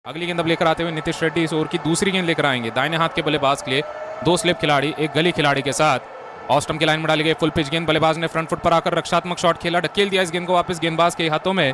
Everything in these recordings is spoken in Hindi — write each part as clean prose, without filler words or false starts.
अगली गेंद अब लेकर आते हुए नीतीश रेड्डी इस ओवर की दूसरी गेंद लेकर आएंगे दाहिने हाथ के बल्लेबाज के लिए। दो स्लिप खिलाड़ी एक गली खिलाड़ी के साथ ऑस्टम की लाइन में डाली गई फुल पिच गेंद। बल्लेबाज ने फ्रंट फुट पर आकर रक्षात्मक शॉट खेला, ढकेल दिया इस गेंद को वापस गेंदबाज के हाथों में।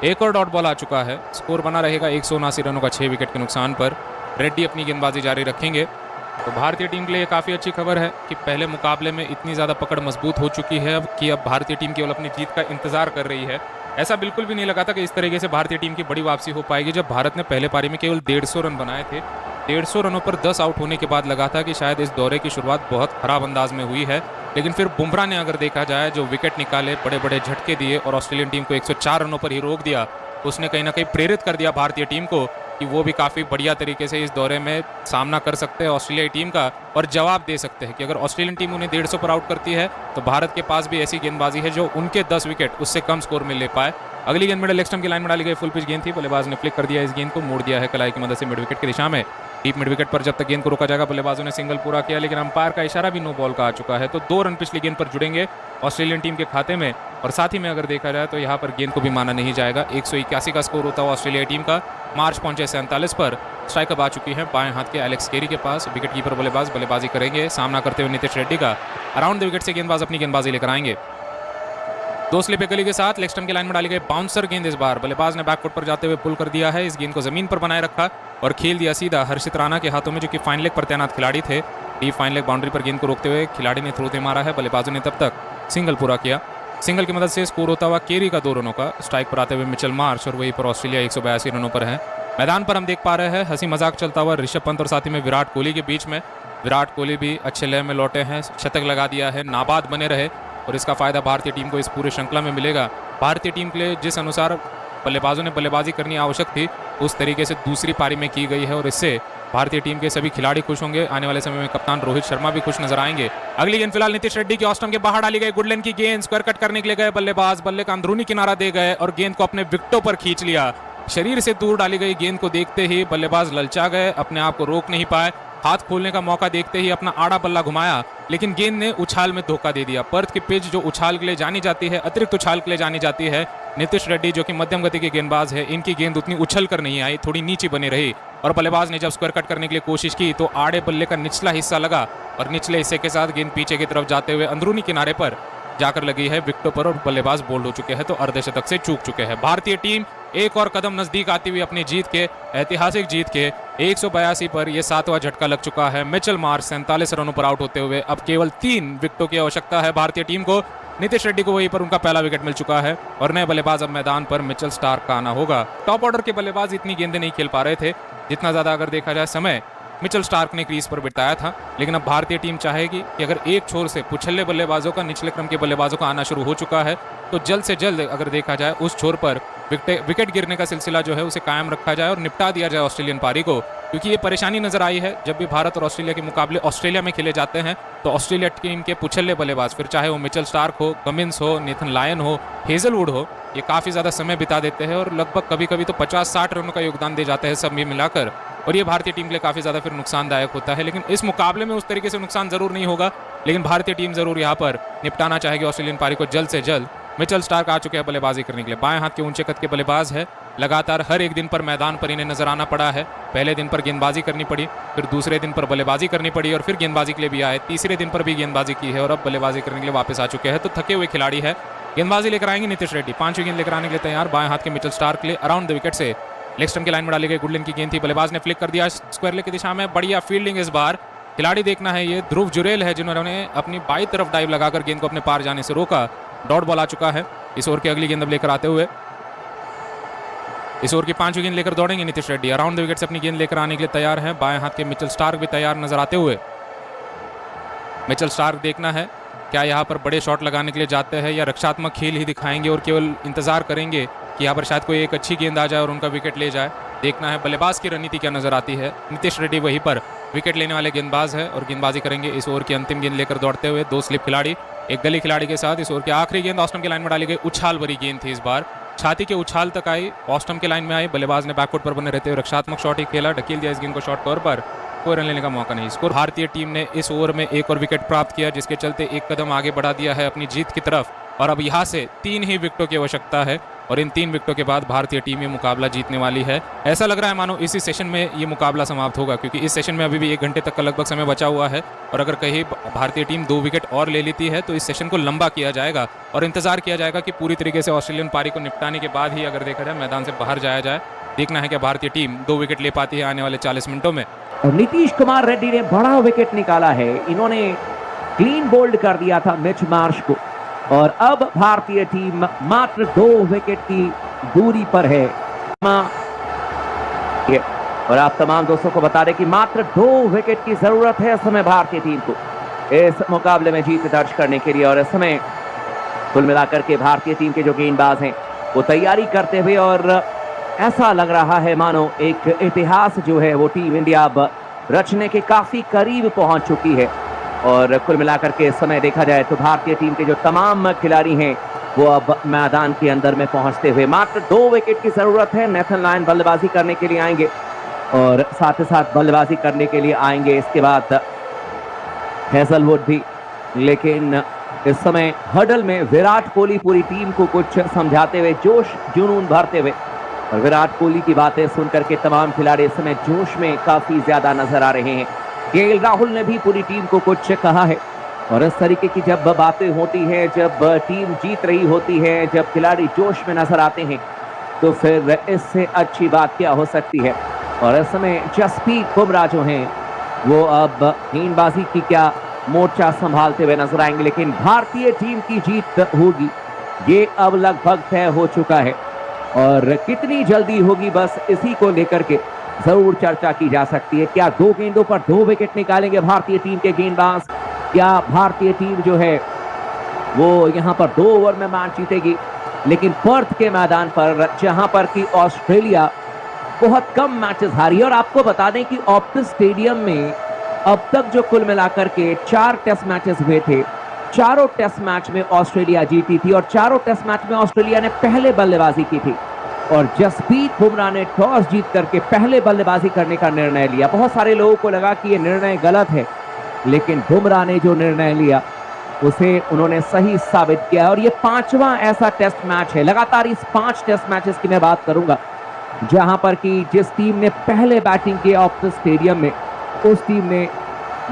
एक और डॉट बॉल आ चुका है। स्कोर बना रहेगा 179 रनों का 6 विकेट के नुकसान पर। रेड्डी अपनी गेंदबाजी जारी रखेंगे। तो भारतीय टीम के लिए काफ़ी अच्छी खबर है कि पहले मुकाबले में इतनी ज़्यादा पकड़ मजबूत हो चुकी है कि अब भारतीय टीम केवल अपनी जीत का इंतजार कर रही है। ऐसा बिल्कुल भी नहीं लगा था कि इस तरीके से भारतीय टीम की बड़ी वापसी हो पाएगी। जब भारत ने पहले पारी में केवल 150 रन बनाए थे, 150 रनों पर 10 आउट होने के बाद लगा था कि शायद इस दौरे की शुरुआत बहुत खराब अंदाज में हुई है। लेकिन फिर बुमराह ने अगर देखा जाए जो विकेट निकाले, बड़े बड़े झटके दिए और ऑस्ट्रेलियन टीम को 104 रनों पर ही रोक दिया, तो उसने कहीं ना कहीं प्रेरित कर दिया भारतीय टीम को कि वो भी काफ़ी बढ़िया तरीके से इस दौरे में सामना कर सकते हैं ऑस्ट्रेलियाई टीम का और जवाब दे सकते हैं कि अगर ऑस्ट्रेलियन टीम उन्हें 150 पर आउट करती है तो भारत के पास भी ऐसी गेंदबाजी है जो उनके 10 विकेट उससे कम स्कोर में ले पाए। अगली गेंद मिडल लेग स्टंप की लाइन में डाली गई फुल पिच गेंद थी। बल्लेबाज ने फ्लिक कर दिया इस गेंद को, मोड़ दिया है कलाई की मदद से मिड विकेट की दिशा में। डीप मिड विकेट पर जब तक गेंद को रोका जाएगा बल्लेबाजों ने सिंगल पूरा किया, लेकिन अंपायर का इशारा भी नो बॉल का आ चुका है। तो 2 रन पिछली गेंद पर जुड़ेंगे ऑस्ट्रेलियन टीम के खाते में। और साथ ही में अगर देखा जाए तो यहाँ पर गेंद को भी माना नहीं जाएगा। 181 का स्कोर होता हुआ ऑस्ट्रेलिया टीम का मार्च पहुंचे 47 पर। स्ट्राइक अब आ चुकी है बाएं हाथ के एलेक्स केरी के पास। विकेट कीपर बल्लेबाज बल्लेबाजी करेंगे सामना करते हुए नीतीश रेड्डी का। अराउंड द विकेट से गेंदबाज अपनी गेंदबाजी लेकर आएंगे। 2 स्लिप एक गली के साथ लेग स्टंप की लाइन में डाली गई बाउंसर गेंद। इस बार बल्लेबाज ने बैकफुट पर जाते हुए पुल कर दिया है। इस गेंद को जमीन पर बनाए रखा और खेल दिया सीधा हर्षित राणा के हाथों में, जो कि फाइन लेग पर तैनात खिलाड़ी थे। डीप फाइन लेग बाउंड्री पर गेंद को रोकते हुए खिलाड़ी ने थ्रो दे मारा है। बल्लेबाजों ने तब तक सिंगल पूरा किया। सिंगल की मदद से स्कोर होता हुआ केरी का 2 रनों का। स्ट्राइक पर आते हुए मिचेल मार्श और वहीं पर ऑस्ट्रेलिया 182 रनों पर है। मैदान पर हम देख पा रहे हैं हंसी मजाक चलता हुआ ऋषभ पंत और साथ ही में विराट कोहली के बीच में। विराट कोहली भी अच्छे लय में लौटे हैं, शतक लगा दिया है, नाबाद बने रहे और इसका फायदा भारतीय टीम को इस पूरे श्रृंखला में मिलेगा। भारतीय टीम के लिए जिस अनुसार बल्लेबाजों ने बल्लेबाजी करनी आवश्यक थी उस तरीके से दूसरी पारी में की गई है और इससे भारतीय टीम के सभी खिलाड़ी खुश होंगे। आने वाले समय में कप्तान रोहित शर्मा भी खुश नजर आएंगे। अगली गेंद फिलहाल नीतीश रेड्डी की ऑस्टम के बाहर डाली गई गुडलैंड की गेंद। स्क्वायर कट करने के लिए गए बल्लेबाज, बल्ले का अंदरूनी किनारा दे गए और गेंद को अपने विकेटों पर खींच लिया। शरीर से दूर डाली गई गेंद को देखते ही बल्लेबाज ललचा गए, अपने आप को रोक नहीं पाए। हाथ खोलने का मौका देखते ही अपना आड़ा बल्ला घुमाया, लेकिन गेंद ने उछाल में धोखा दे दिया। पर्थ की पिच जो उछाल के लिए जानी जाती है, अतिरिक्त उछाल के लिए जानी जाती है, नीतीश रेड्डी जो कि मध्यम गति के गेंदबाज है, इनकी गेंद उतनी उछल कर नहीं आई, थोड़ी नीची बनी रही। और बल्लेबाज ने जब स्क्वायर कट करने के लिए कोशिश की तो आड़े बल्ले का निचला हिस्सा लगा और निचले हिस्से के साथ गेंद पीछे की तरफ जाते हुए अंदरूनी किनारे पर जाकर लगी है विकेटों पर और बल्लेबाज बोल्ड हो चुके हैं, तो अर्धशतक से चूक चुके हैं। भारतीय टीम एक और कदम नजदीक आती हुई अपनी जीत के, ऐतिहासिक जीत के 182 पर यह 7वां झटका लग चुका है। मिचेल मार्श 47 रनों पर आउट होते हुए अब केवल 3 विकेटों की आवश्यकता है भारतीय टीम को। नीतीश रेड्डी को वहीं पर उनका पहला विकेट मिल चुका है और नए बल्लेबाज अब मैदान पर मिचेल स्टार्क का आना होगा। टॉप ऑर्डर के बल्लेबाज इतनी गेंदें नहीं खेल पा रहे थे जितना ज्यादा अगर देखा जाए समय मिचेल स्टार्क ने क्रीज पर बिताया था, लेकिन अब भारतीय टीम चाहेगी कि अगर एक छोर से पुछल्ले बल्लेबाजों का, निचले क्रम के बल्लेबाजों का आना शुरू हो चुका है तो जल्द से जल्द अगर देखा जाए उस छोर पर विकेट गिरने का सिलसिला जो है उसे कायम रखा जाए और निपटा दिया जाए ऑस्ट्रेलियन पारी को। क्योंकि ये परेशानी नजर आई है जब भी भारत और ऑस्ट्रेलिया के मुकाबले ऑस्ट्रेलिया में खेले जाते हैं तो ऑस्ट्रेलिया टीम के पुछल्ले बल्लेबाज, फिर चाहे वो मिचेल स्टार्क हो, कमिंस हो, नेथन लायन हो, हेजलवुड हो, ये काफ़ी ज़्यादा समय बिता देते हैं और लगभग कभी कभी तो 50-60 रनों का योगदान दे जाते हैं सब मिलाकर, और ये भारतीय टीम के लिए काफ़ी ज़्यादा फिर नुकसानदायक होता है। लेकिन इस मुकाबले में उस तरीके से नुकसान जरूर नहीं होगा, लेकिन भारतीय टीम जरूर यहाँ पर निपटाना चाहेगी ऑस्ट्रेलियन पारी को जल्द से जल्द। मिचेल स्टार्क आ चुके हैं बल्लेबाजी करने के लिए। बाएं हाथ के ऊंचे कद के बल्लेबाज है, लगातार हर एक दिन पर मैदान पर इन्हें नजर आना पड़ा है। पहले दिन पर गेंदबाजी करनी पड़ी, फिर दूसरे दिन पर बल्लेबाजी करनी पड़ी और फिर गेंदबाजी के लिए भी आए। तीसरे दिन पर भी गेंदबाजी की है और अब बल्लेबाजी करने के लिए वापस आ चुके हैं, तो थके हुए खिलाड़ी है। गेंदबाजी लेकर आएंगे नीतीश रेड्डी, 5वीं गेंद लेकर आने के लिए तैयार। बाएं हाथ के मिचेल स्टार्क के लिए अराउंड द विकेट से लेग स्टंप की लाइन में डाली गई गुडलैंड की गेंद थी। बल्लेबाज ने फ्लिक कर दिया स्क्वायर लेग की दिशा में, बढ़िया फील्डिंग इस बार। खिलाड़ी देखना है ये ध्रुव जुरेल है जिन्होंने अपनी बाई तरफ डाइव लगाकर गेंद को अपने पार जाने से रोका। डॉट बॉल आ चुका है। इस ओवर की अगली गेंद अब लेकर आते हुए इस ओवर की 5वीं गेंद लेकर दौड़ेंगे Nitish Reddy. Around the wicket से अपनी गेंद लेकर आने के लिए तैयार है। बाएं हाथ के मिचेल स्टार्क भी तैयार नजर आते हुए। मिचेल स्टार्क देखना है क्या यहाँ पर बड़े शॉट लगाने के लिए जाते हैं या रक्षात्मक खेल ही दिखाएंगे और केवल इंतजार करेंगे कि यहाँ पर शायद कोई एक अच्छी गेंद आ जाए और उनका विकेट ले जाए। देखना है बल्लेबाज की रणनीति क्या नजर आती है। नीतीश रेड्डी वहीं पर विकेट लेने वाले गेंदबाज है और गेंदबाजी करेंगे इस ओवर की अंतिम गेंद लेकर दौड़ते हुए। 2 स्लिप खिलाड़ी एक गली खिलाड़ी के साथ। इस ओवर की आखिरी गेंद ऑस्टम की लाइन में डाली गई, उछाल भरी गेंद थी इस बार, छाती के उछाल तक आई, ऑस्टम के लाइन में आई। बल्लेबाज ने बैकफुट पर बने रहते हुए रक्षात्मक शॉट ही खेला, ढकेल दिया इस गेंद को शॉर्ट कवर पर, कोई रन लेने का मौका नहीं। स्कोर भारतीय टीम ने इस ओवर में एक और विकेट प्राप्त किया जिसके चलते एक कदम आगे बढ़ा दिया है अपनी जीत की तरफ और अब यहाँ से 3 ही विकेटों की आवश्यकता है और इन 3 विकेटों के बाद भारतीय टीम ये मुकाबला जीतने वाली है। ऐसा लग रहा है मानो इसी सेशन में ये मुकाबला समाप्त होगा, क्योंकि इस सेशन में अभी भी 1 घंटे तक का लगभग समय बचा हुआ है और अगर कहीं भारतीय टीम 2 विकेट और ले लेती है तो इस सेशन को लंबा किया जाएगा और इंतजार किया जाएगा कि पूरी तरीके से ऑस्ट्रेलियन पारी को निपटाने के बाद ही अगर देखा जाए मैदान से बाहर जाया जाए। देखना है कि भारतीय टीम 2 विकेट ले पाती है आने वाले 40 मिनटों में। और नीतीश कुमार रेड्डी ने बड़ा विकेट निकाला है, इन्होंने क्लीन बोल्ड कर दिया था मिच मार्श को और अब भारतीय टीम मात्र 2 विकेट की दूरी पर है। और आप तमाम दोस्तों को बता दें कि मात्र 2 विकेट की जरूरत है इस समय भारतीय टीम को इस मुकाबले में जीत दर्ज करने के लिए। और इस समय कुल मिलाकर के भारतीय टीम के जो गेंदबाज हैं वो तैयारी करते हुए और ऐसा लग रहा है मानो एक इतिहास जो है वो टीम इंडिया अब रचने के काफी करीब पहुंच चुकी है। और कुल मिलाकर के इस समय देखा जाए तो भारतीय टीम के जो तमाम खिलाड़ी हैं वो अब मैदान के अंदर में पहुंचते हुए मात्र 2 विकेट की जरूरत है। नेथन लायन बल्लेबाजी करने के लिए आएंगे और साथ ही साथ बल्लेबाजी करने के लिए आएंगे इसके बाद हेजलवुड भी। लेकिन इस समय हडल में विराट कोहली पूरी टीम को कुछ समझाते हुए जोश जुनून भरते हुए और विराट कोहली की बातें सुनकर के तमाम खिलाड़ी इस समय जोश में काफी ज्यादा नजर आ रहे हैं। केएल राहुल ने भी पूरी टीम को कुछ कहा है और इस तरीके की जब बातें होती हैं, जब टीम जीत रही होती है, जब खिलाड़ी जोश में नजर आते हैं तो फिर इससे अच्छी बात क्या हो सकती है। और इस समय जसप्रीत बुमराह जो हैं वो अब गेंदबाजी की क्या मोर्चा संभालते हुए नजर आएंगे, लेकिन भारतीय टीम की जीत होगी ये अब लगभग तय हो चुका है और कितनी जल्दी होगी बस इसी को लेकर के जरूर चर्चा की जा सकती है। क्या 2 गेंदों पर 2 विकेट निकालेंगे भारतीय टीम के गेंदबाज, क्या भारतीय टीम जो है वो यहां पर 2 ओवर में मैच जीतेगी। लेकिन पर्थ के मैदान पर जहां पर कि ऑस्ट्रेलिया बहुत कम मैचेस हारी और आपको बता दें कि ऑप्टिस स्टेडियम में अब तक जो कुल मिलाकर के 4 टेस्ट मैचेस हुए थे, चारों टेस्ट मैच में ऑस्ट्रेलिया जीती थी और चारों टेस्ट मैच में ऑस्ट्रेलिया ने पहले बल्लेबाजी की थी और जसप्रीत बुमराह ने टॉस जीत करके पहले बल्लेबाजी करने का निर्णय लिया। बहुत सारे लोगों को लगा कि यह निर्णय गलत है, लेकिन बुमराह ने जो निर्णय लिया उसे उन्होंने सही साबित किया और ये 5वां ऐसा टेस्ट मैच है। लगातार इस 5 टेस्ट मैचेस की मैं बात करूंगा जहां पर कि जिस टीम ने पहले बैटिंग किया ऑप्टिस स्टेडियम में उस टीम ने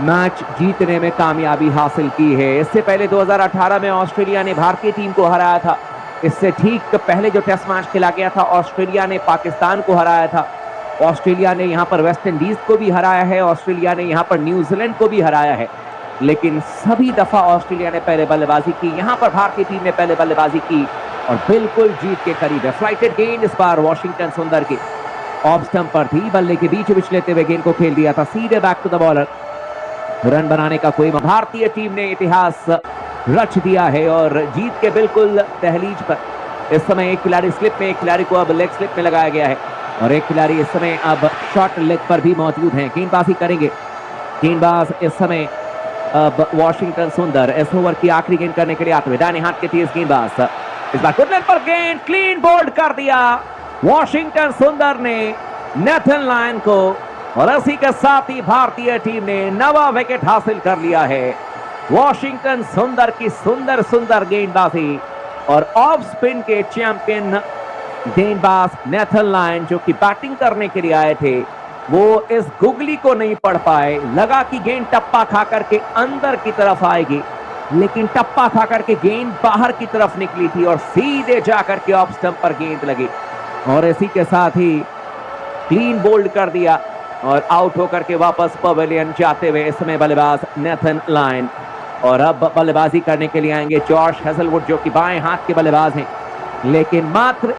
मैच जीतने में कामयाबी हासिल की है। इससे पहले 2018 में ऑस्ट्रेलिया ने भारतीय टीम को हराया था। इससे ठीक पहले जो टेस्ट मैच खेला गया था ऑस्ट्रेलिया ने पाकिस्तान को हराया था। ऑस्ट्रेलिया ने यहां पर वेस्ट इंडीज को भी हराया है, ऑस्ट्रेलिया ने यहां पर न्यूजीलैंड को भी हराया है, लेकिन सभी दफा ऑस्ट्रेलिया ने पहले बल्लेबाजी की। यहां पर भारतीय टीम ने पहले बल्लेबाजी की और बिल्कुल जीत के करीब है। फ्लाइटेड गेंद इस बार वॉशिंगटन सुंदर की ऑफ स्टंप पर थी, बल्ले के बीच बीच लेते हुए गेंद को खेल दिया था सीधे back to the bowler. Run बनाने का कोई भारतीय टीम ने इतिहास रच दिया है और जीत के बिल्कुल दहलीज पर इस समय एक खिलाड़ी स्लिप में, एक खिलाड़ी को अब लेग स्लिप में लगाया गया है और एक खिलाड़ी इस समय अब शॉर्ट लेग पर भी मौजूद हैं। गेंदबाजी करेंगे गेंदबाज इस समय अब वॉशिंगटन सुंदर इस ओवर की आखिरी गेंद करने के लिए आते हुए दाहिने हाथ के तेज गेंदबाज इस बार गुड लेंथ पर गेंद क्लीन बोल्ड कर दिया वॉशिंगटन सुंदर ने नेथन लायन को और इसी के साथ ही भारतीय टीम ने 9वां विकेट हासिल कर लिया है। वॉशिंगटन सुंदर की सुंदर सुंदर गेंदबाजी और ऑफ स्पिन के चैंपियन गेंदबाज नेथन लायन जो कि बैटिंग करने के लिए आए थे वो इस गुगली को नहीं पढ़ पाए। लगा कि गेंद टप्पा खा करके अंदर की तरफ आएगी, लेकिन टप्पा खा करके गेंद बाहर की तरफ निकली थी और सीधे जाकर के ऑफ स्टंप पर गेंद लगी और इसी के साथ ही क्लीन बोल्ड कर दिया और आउट होकर के वापस पवेलियन जाते हुए इस समय बल्लेबाज नेथन लायन। और अब बल्लेबाजी करने के लिए आएंगे जॉश हेजलवुड जो कि बाएं हाथ के बल्लेबाज हैं, लेकिन मात्र